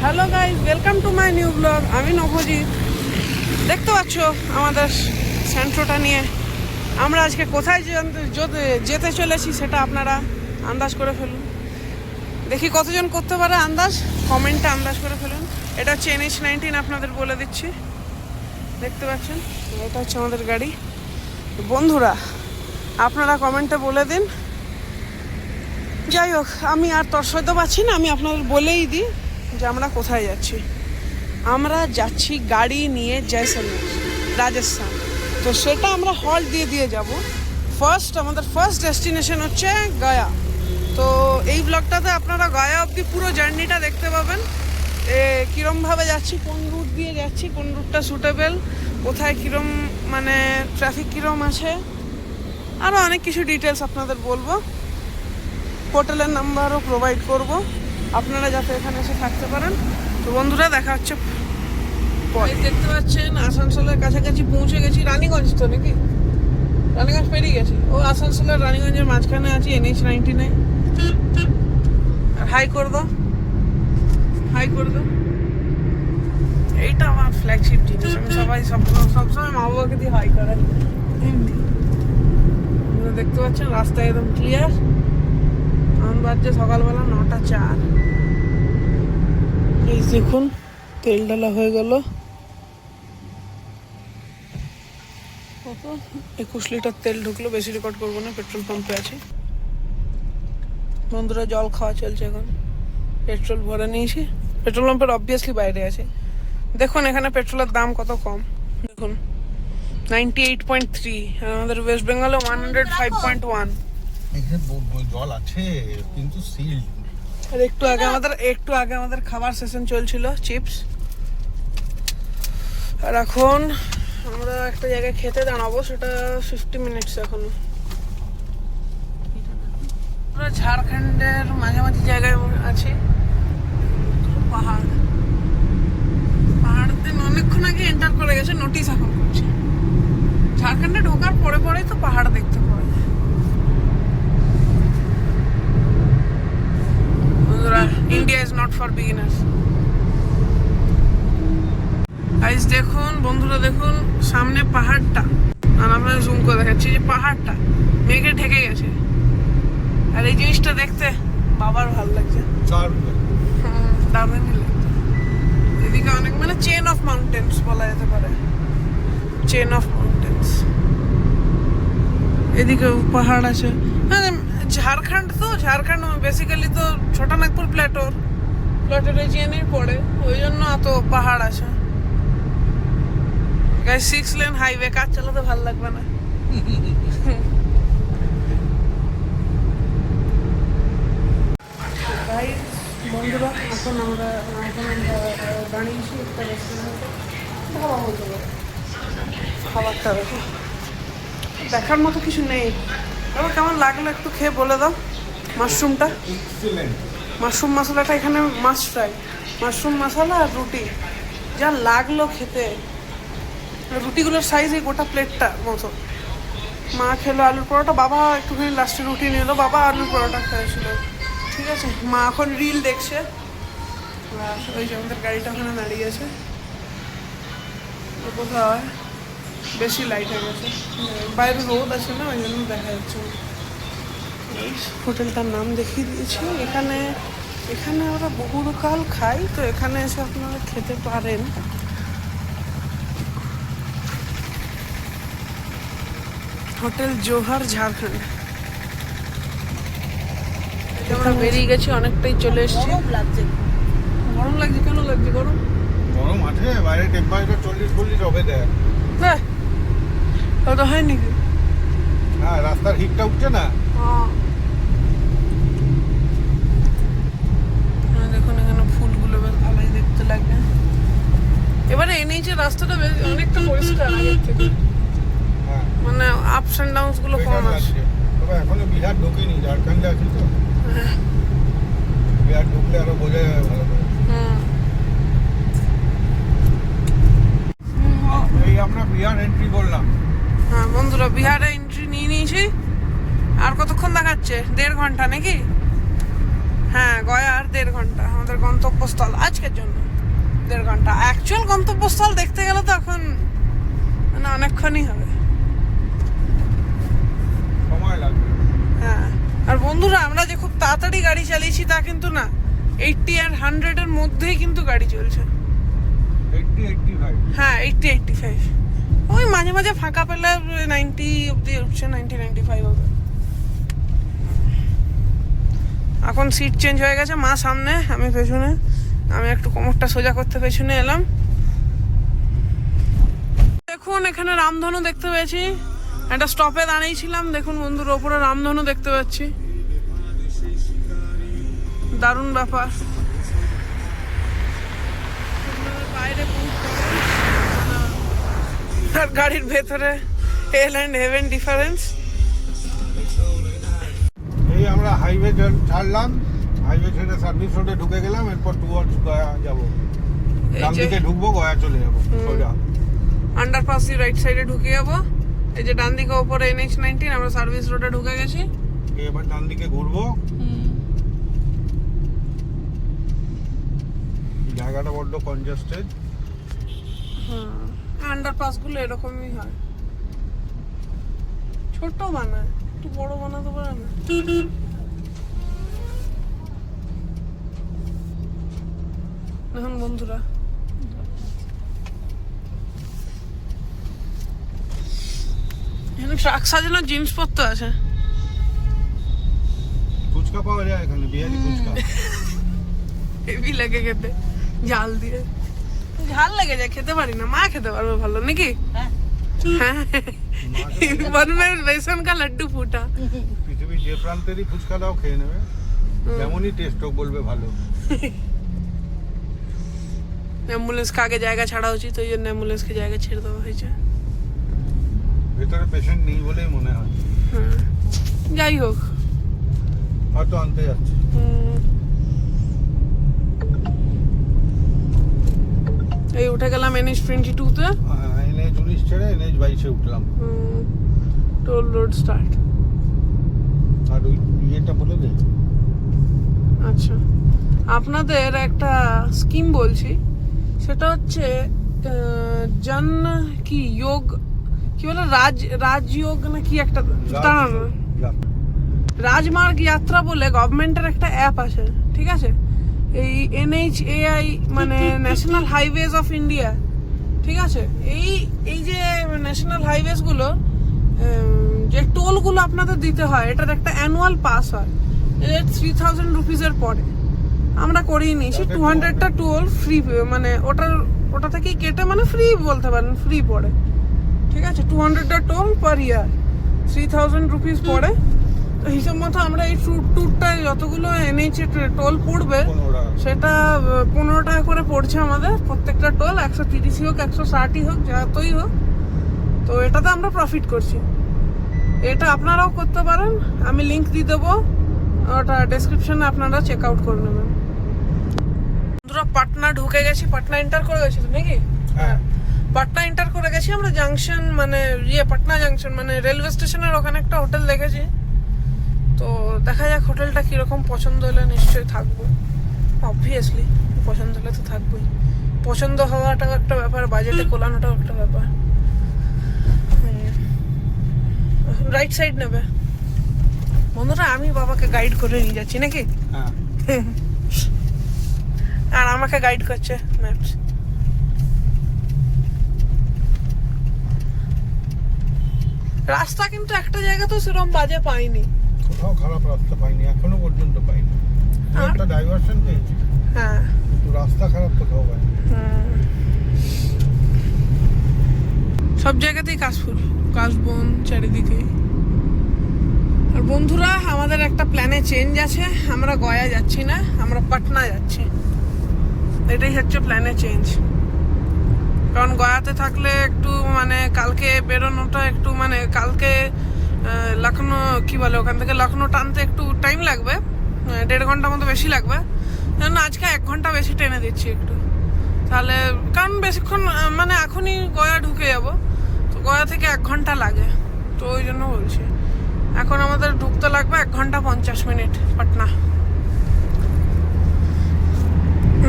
Hello guys, welcome to my new blog. আমি নভজিৎ। দেখতে পাচ্ছ আমাদের সেন্ট্রোটা নিয়ে আমরা আজকে কোথায় যেতে চলেছি সেটা আপনারা আন্দাজ করে ফেলুন। দেখি কতজন করতে পারে আন্দাজ, কমেন্টে আন্দাজ করে ফেলুন। এটা হচ্ছে NH-19, আপনাদের বলে দিচ্ছি। দেখতে পাচ্ছেন, এটা হচ্ছে আমাদের গাড়ি। বন্ধুরা, আপনারা কমেন্টে বলে দিন। যাই হোক, আমি আর তর্সইতে পারছি না, আমি আপনাদের বলেই দিই যে আমরা কোথায় যাচ্ছি। আমরা যাচ্ছি গাড়ি নিয়ে জয়সলমের, রাজস্থান। তো সেটা আমরা হল্ট দিয়ে যাব। আমাদের ফার্স্ট ডেস্টিনেশন হচ্ছে গয়া। তো এই ব্লগটাতে আপনারা গয়া অবধি পুরো জার্নিটা দেখতে পাবেন। কীরমভাবে যাচ্ছি, কোন রুট দিয়ে যাচ্ছি, কোন রুটটা সুটেবেল, কোথায় কীরম মানে ট্রাফিক কীরম আছে, আরও অনেক কিছু ডিটেলস আপনাদের বলবো। হোটেলের নাম্বারও প্রোভাইড করব, আপনারা যাতে এখানে এসে থাকতে পারেন। তো বন্ধুরা, দেখা হচ্ছে পরে। দেখতে পাচ্ছেন আসানসোলের কাছাকাছি পৌঁছে গেছি। রানীগঞ্জ তো নাকি, রানীগঞ্জ পেরিয়ে গেছি। ও আসানসোলের রানীগঞ্জের মাঝখানে আছি, NH-19। আর হাই করে দাও, হাই করে দাও। এইটা আমার ফ্ল্যাগশিপ জিনিস। আমি সবসময় মা বাবাকে দিয়ে হাই করাই। দেখতে পাচ্ছেন রাস্তা একদম ক্লিয়ার। এখন বাজছে সকালবেলা 9:04। এই দেখুন, তেল ঢালা হয়ে গেল। 21 লিটার তেল ঢুকলো। বেশি রেকর্ড করবো না, পেট্রোল পাম্পে আছি। বন্ধুরা, জল খাওয়া চলছে এখন। পেট্রোল ভরে নিয়েছি, পেট্রোল পাম্পের অবভিয়াসলি বাইরে আছে। দেখুন এখানে পেট্রোলের দাম কত কম। দেখুন 98.3, আর আমাদের ওয়েস্ট বেঙ্গলে 105.1। জল আছে কিন্তু সিল। আর একটু আগে আমাদের খাবার সেশন চলছিল, চিপস। আর এখন আমরা একটা জায়গায় খেতে দাঁড়াবো, সেটা 50 মিনিটস এখনো। আমরা ঝাড়খণ্ডের মাঝামাঝি জায়গায় আছি। পাহাড় দিন অনেকক্ষণ আগে এন্টার করে গেছে, নোটিশ এখন করছে। ঝাড়খণ্ডে ঢোকার পরেই তো পাহাড় দেখতে পাওয়া যায়। India is not for beginners. Guys দেখুন, বন্ধুরা দেখুন সামনে পাহাড়টা। আর আমরা জুম করে দেখাচ্ছি যে পাহাড়টা মেঘে ঢেকে গেছে। আর এই জিনিসটা দেখতে বাবার ভালো লাগছে, দারুণই লাগছে। এদিকে অনেক মানে চেন অফ মাউন্টেন্স বলা যেতে পারে, চেন অফ মাউন্টেন্স। এদিকে পাহাড় আছে। হ্যাঁ, ঝাড়খণ্ড বেসিক্যালি তো ছোটনাগপুর প্ল্যাটোর রিজিয়নেই পড়ে, ওই জন্য এত পাহাড় আছে। গাইস 6 লেন হাইওয়ে, কাজ চালাতে ভালো লাগবে না। বন্ধুরা, এখন আমরা দাঁড়িয়েছি একটা রেস্টুরেন্টে, ধাবা বলতে পারে। খাবারটা দেখো, দেখার মতো কিছু নেই। এবার কেমন লাগলো একটু খেয়ে বলে দাও। মাশরুমটা, মাশরুম মশলাটা এখানে মাস্ট ট্রাই। মাশরুম মশলা আর রুটি যা লাগলো খেতে। রুটিগুলোর সাইজ এই গোটা প্লেটটা মতো। মা খেলো আলুর পরোটা, বাবা একটুখানি লাস্টে রুটি নিল, বাবা আলুর পরোটা খেয়েছিল। ঠিক আছে, মা এখন রিল দেখছে। ওই যে আমাদের গাড়িটা ওখানে দাঁড়িয়ে আছে। কোথাও বেশি লাইট হয়ে গেছে, বাইরে রোদ আছে না, ওই জন্য দেখা যাচ্ছে। হোটেলটার নাম দেখিয়ে দিয়েছি। এখানে আমরা বহুকাল খাই, তো এখানে এসে আপনারা খেতে পারেন। হোটেল জোহর, ঝাড়খণ্ড। আমরা বেরিয়ে গেছি, অনেকটাই চলে এসেছি। গরম লাগছে, কেন লাগছে গরম? গরম আছে, বাইরে টেম্পারেচার 40-40 হবে। দেখ হ্যাঁ, ওটা হয় নাকি? হ্যাঁ, রাস্তার হিটটা উঠছে না। দেখুন এখানে ফুলগুলো বেশ ভালোই দেখতে লাগে। এবারে NH-এর রাস্তাটা অনেকটা পরিষ্কার আগের থেকে, মানে আপস অ্যান্ড ডাউনস গুলো কম আছে। তবে এখনো বিহার ঢোকেনি, ঝাড়খণ্ডে আছি তো। বিহার ঢুকলে আরো বোঝা যাবে ভালো করে। এই আমরা বিহার এন্ট্রি করলাম। হ্যাঁ বন্ধুরা, বিহারে এন্ট্রি নিয়ে নিয়েছি। আর কতক্ষণ দেখাচ্ছে? 1.5 ঘন্টা নাকি? হ্যাঁ, গয়া আর 1.5 ঘন্টা আমাদের গন্তব্য। গন্তব্যস্থল আজকের জন্য 1.5 ঘন্টা। অ্যাকচুয়াল গন্তব্যস্থল দেখতে গেলে তো এখন মানে অনেকক্ষণই হবে। সময় লাগবে। হ্যাঁ, আর বন্ধুরা আমরা যে খুব তাড়াতাড়ি গাড়ি চালিয়েছি তা কিন্তু না, 80 আর 100 এর মধ্যেই কিন্তু গাড়ি চলছে। 80-85। হ্যাঁ 80-85, ওই মাঝে মাঝে ফাঁকা পেলে 90 অব্দি উঠছে, 90-95 হবে। এখন সিট চেঞ্জ হয়ে গেছে, মা সামনে আমি পেছনে, আমি একটু কোমরটা সোজা করতে পেছনে এলাম। দেখুন এখানে রামধনু দেখতে পেয়েছি, একটা স্টপে দাঁড়িয়েছিলাম, দেখুন বন্ধুর ওপরে রামধনু দেখতে পাচ্ছি, দারুণ ব্যাপার। বাইরে আর গাড়ির ভেতরে হেল অ্যান্ড হেভেন ডিফারেন্স। এই আমরা হাইওয়ে ছাড়লাম, হাইওয়ে ছেড়ে সার্ভিস রোডে ঢুকে গেলাম, এরপর টুয়ার্ডস গয়া যাবো। ডান দিকে ঢুকবো, গয়া চলে যাবো সোজা। আন্ডারপাস দিয়ে রাইট সাইডে ঢুকে যাবো। এই যে ডান দিকে ওপরে NH-19, আমরা সার্ভিস রোডে ঢুকে গেছি। এবার ডান দিকে ঘুরবো। জায়গাটা বড্ড কনজেস্টেড। আন্ডারপাস গুলো এরকমই হয়, ছোট বানায়, একটু বড় বানাতে পারে না। দেখুন বন্ধুরা, এখানে ট্রাক সাজানোর জিনিসপত্র আছে। ফুচকা পাওয়া যায় এখানে, বিহারি ফুচকা। হেভি লাগে খেতে, ঝাল দিয়ে। ঝাল লেগে যায়, খেতে পারি না, মা খেতে পারবে ভালো নাকি? হ্যাঁ, বনমে বেসন কা লাড্ডু ফুটা। পৃথিবীর যে প্রান্তেরই ফুচকা দাও খেয়ে নেবে, যেমনই টেস্ট হোক বলবে ভালো। অ্যাম্বুলেন্সকে আগে জায়গা ছাড়া উচিত, ওই জন্য অ্যাম্বুলেন্সকে জায়গা ছেড়ে দেওয়া হয়েছে। ভেতরে পেশেন্ট নেই বলেই মনে হয়। হ্যাঁ, যাই হোক, হয়তো আনতে যাচ্ছে। এই উঠে গেলাম NH-22-তে। NH-19 ছেড়ে NH-22 উঠলাম। Toll road start. আর ওই ইয়েটা বলে দে। আচ্ছা, আপনাদের একটা স্কিম বলছি, সেটা হচ্ছে জন কি যোগ, কি বলে, রাজযোগ না কি একটা, দাঁড়ানো, রাজমার্গ যাত্রা বলে গভর্নমেন্টের একটা অ্যাপ আছে, ঠিক আছে? এই NHAI মানে ন্যাশনাল হাইওয়েজ অফ ইন্ডিয়া, ঠিক আছে? এই যে ন্যাশনাল হাইওয়েজ গুলো, যে টোলগুলো আপনাদের দিতে হয়, এটার একটা অ্যানুয়াল পাস হয়, 3000 রুপিসের পরে। আমরা করিয়ে নিয়েছি 200টা টোল ফ্রি, মানে ওটা থেকেই কেটে, মানে ফ্রি বলতে পারেন, ফ্রি পড়ে, ঠিক আছে? 200টা টোল পার ইয়ার 3000 রুপিস পড়ে। তো হিসাব মতো আমরা এই ট্যুরটায় যতগুলো NH টোল পড়বে, সেটা 15 টাকা করে পড়ছে আমাদের প্রত্যেকটা টোল, 130 হোক 160 হোক, যতই হোক। তো এটাতে আমরা প্রফিট করছি, এটা আপনারাও করতে পারেন, আমি লিংক দিয়ে দেবো, ওটা ডেসক্রিপশনে আপনারা চেক আউট করে নেবেন। বন্ধুরা পাটনা ঢুকে গেছি, পাটনা এন্টার করে গেছি তো নাকি? হ্যাঁ, পাটনা এন্টার করে গেছি আমরা। জাংশন মানে পাটনা জাংশন মানে রেলওয়ে স্টেশনের ওখানে একটা হোটেল দেখেছি। তো দেখা যাক হোটেলটা কিরকম, পছন্দ হলে নিশ্চয়ই থাকবো, অবভিয়াসলি পছন্দ হলে তো থাকবোই। পছন্দ হওয়াটাও একটা ব্যাপার, বাজেটে কোলানোটাও একটা ব্যাপার। রাইট সাইড নেবে বন্ধুরা, আমি বাবাকে গাইড করে নিয়ে যাচ্ছি নাকি? হ্যাঁ। আর আমাকে গাইড করছে ম্যাপস। রাস্তা কিন্তু একটা জায়গা তো সেরকম বাজে পাইনি, কোথাও খারাপ রাস্তা পাইনি, এখনো পর্যন্ত পাইনি। একটা ডাইভারশন পেয়েছি, হ্যাঁ, কিন্তু রাস্তা খারাপ কোথাও পাইনি। সব জায়গাতেই কাশফুল, কাশবন চারিদিকে। আর বন্ধুরা আমাদের একটা প্ল্যানে চেঞ্জ আছে, আমরা গয়া যাচ্ছি না, আমরা পাটনা যাচ্ছি। এটাই হচ্ছে প্ল্যানে চেঞ্জ, কারণ গয়াতে থাকলে একটু মানে কালকে বেরোনোটা একটু মানে কালকে লখনৌ কি বলে, ওখান থেকে লখনৌ টানতে একটু টাইম লাগবে, 1.5 ঘন্টার মতো বেশি লাগবে। কারণ আজকে 1 ঘন্টা বেশি টেনে দিচ্ছি একটু, তাহলে কারণ বেশিক্ষণ মানে এখনই গয়া ঢুকে যাব, তো গয়া থেকে 1 ঘন্টা লাগে, তো ওই জন্য বলছি। এখন আমাদের ঢুকতে লাগবে 1 ঘন্টা 50 মিনিট পাটনা।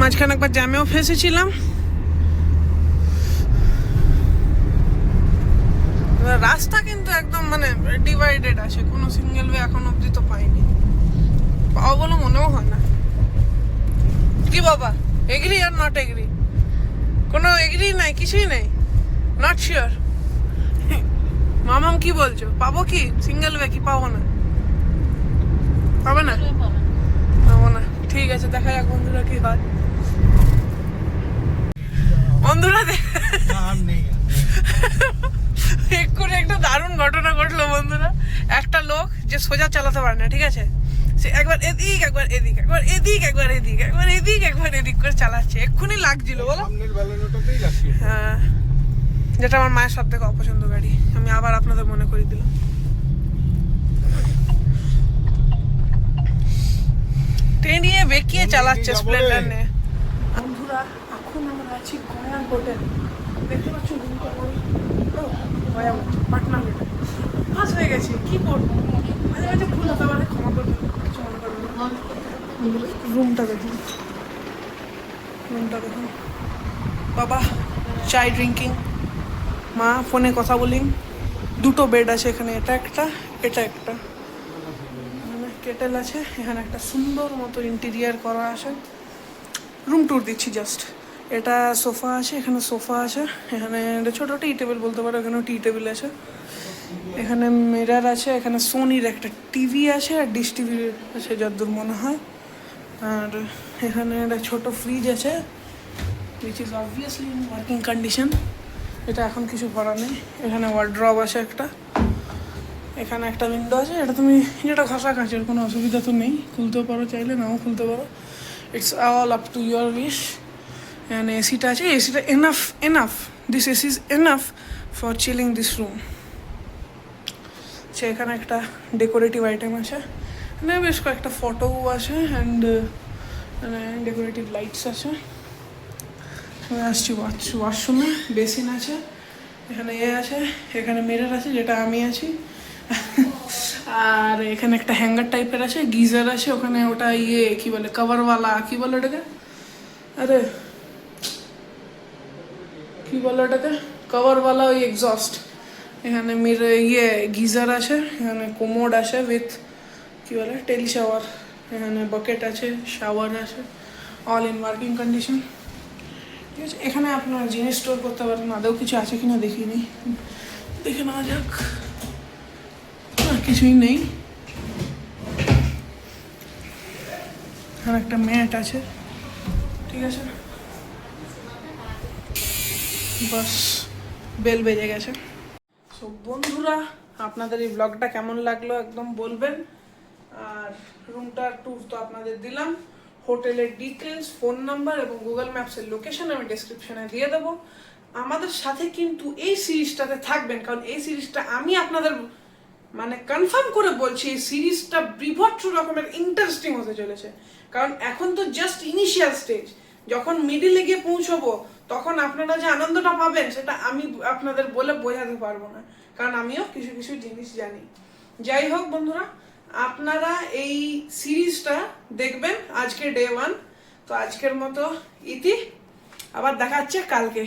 মাঝখানে একবার জ্যামেও ফেঁসেছিলাম। রাস্তা কিন্তু একদম মানে ডিভাইডেড আছে, কোনো সিঙ্গেল ওয়ে এখন অব্দি তো পাইনি, পাওয়া বলে মনেও হয় না। কি বাবা, এগ্রি আর নট এগ্রি? কোনো এগ্রি নাই, কিছুই নেই, নট শিওর। মামাম কি বলছো, পাবো কি সিঙ্গেল ওয়ে, কি পাবো না? পাবে না, পাবো না, ঠিক আছে, দেখা যাক বন্ধুরা কি হয়। বন্ধুরা এক্ষুনি একটা দারুণ ঘটনা ঘটলো বন্ধুরা। একটা লোক যে সোজা চালাতে পারে না, ঠিক আছে, সে একবার এদিক একবার এদিক, একবার এদিক একবার এদিক, একবার এদিক একবার এদিক করে চালাচ্ছে। এক্ষুনি লাগছিল বলো। হ্যাঁ, যেটা আমার মায়ের সব থেকে অপছন্দ গাড়ি, আমি আবার আপনাদের মনে করিয়ে দিলাম। ট্রেনিয়ে বেঁকিয়ে চালাচ্ছে স্প্লেন্ডার নিয়ে। বন্ধুরা এখন আমরা আছি গয়া হোটেল, দেখতে পাচ্ছ গয়া পাটনা হোটেল। ফাঁস হয়ে গেছি, কি করবো, মাঝে মাঝে ভুল হতে পারে, ক্ষমা করবেন, কিছু মনে করবেন না। রুমটা দেখুন, রুমটা দেখুন। বাবা চাই ড্রিঙ্কিং, মা ফোনে কথা বলি, দুটো বেড আছে এখানে, এটা একটা এটা একটা, এখানে কেটেল আছে, এখানে একটা সুন্দর মতো ইন্টেরিয়ার করা আছে। রুম ট্যুর দিচ্ছি জাস্ট। এটা সোফা আছে, এখানে সোফা আছে, এখানে ছোটো টি টেবিল বলতে পারো, এখানেও টি টেবিল আছে, এখানে মিরর আছে, এখানে সোনির একটা টিভি আছে আর ডিশ টিভি আছে যতদূর মনে হয়, আর এখানে একটা ছোটো ফ্রিজ আছে which is obviously in working condition, এটা এখন কিছু করা নেই। এখানে ওয়ার্ড্রব আছে একটা, এখানে একটা উইন্ডো আছে, এটা তুমি যেটা ঘষা কাচের কোনো অসুবিধা তো নেই, খুলতেও পারো চাইলে, নাও খুলতে পারো, it's all up to your wish. এখানে এসিটা আছে, এসিটা enough this AC is enough for chilling this room. সে এখানে একটা ডেকোরেটিভ আইটেম আছে, এখানে বেশ কয়েকটা ফটোও আছে অ্যান্ড মানে ডেকোরেটিভ লাইটস আছে। আমি আসছি ওয়াশরুমে, বেসিন আছে, এখানে আছে, এখানে মিরর আছে যেটা আমি আছি, আর এখানে একটা হ্যাঙ্গার টাইপের আছে, গিজার আছে ওখানে, ওটা কি বলে কভারওয়ালা, কি বলে ওটাকে, আরে কি বলে ওটাকে, কভারওয়ালা ওই এক্সস্ট। এখানে গিজার আছে, এখানে কোমোড আছে উইথ কি বলে টেলি শাওয়ার, এখানে বাকেট আছে, শাওয়ার আছে, অল ইন ওয়ার্কিং কন্ডিশন, ঠিক আছে। এখানে আপনার জিনিস স্টোর করতে পারেন, আদৌ কিছু আছে কিনা দেখিনি, দেখে নেওয়া যাক। কিছুই নেই, এখানে একটা ম্যাট আছে, ঠিক আছে, বাস বেল বেজে গেছে। সো বন্ধুরা আপনাদের এই ব্লগটা কেমন লাগলো একদম বলবেন, আর রুমটার ট্যুর তো আপনাদের দিলাম, হোটেলের ডিটেলস, ফোন নাম্বার এবং গুগল ম্যাপসের লোকেশন আমি ডেসক্রিপশনে দিয়ে দেবো। আমাদের সাথে কিন্তু এই সিরিজটাতে থাকবেন, কারণ এই সিরিজটা আমি আপনাদের মানে কনফার্ম করে বলছি, এই সিরিজটা বিভৎস রকমের ইন্টারেস্টিং হতে চলেছে। কারণ এখন তো জাস্ট ইনিশিয়াল স্টেজ, যখন মিডিলে গিয়ে পৌঁছবো তখন আপনারা যে আনন্দটা পাবেন সেটা আমি আপনাদের বলে বোঝাতে পারবো না, কারণ আমিও কিছু কিছু জিনিস জানি। যাই হোক বন্ধুরা, আপনারা এই সিরিজটা দেখবেন, আজকে ডে 1, তো আজকের মতো ইতি, আবার দেখা হচ্ছে কালকে।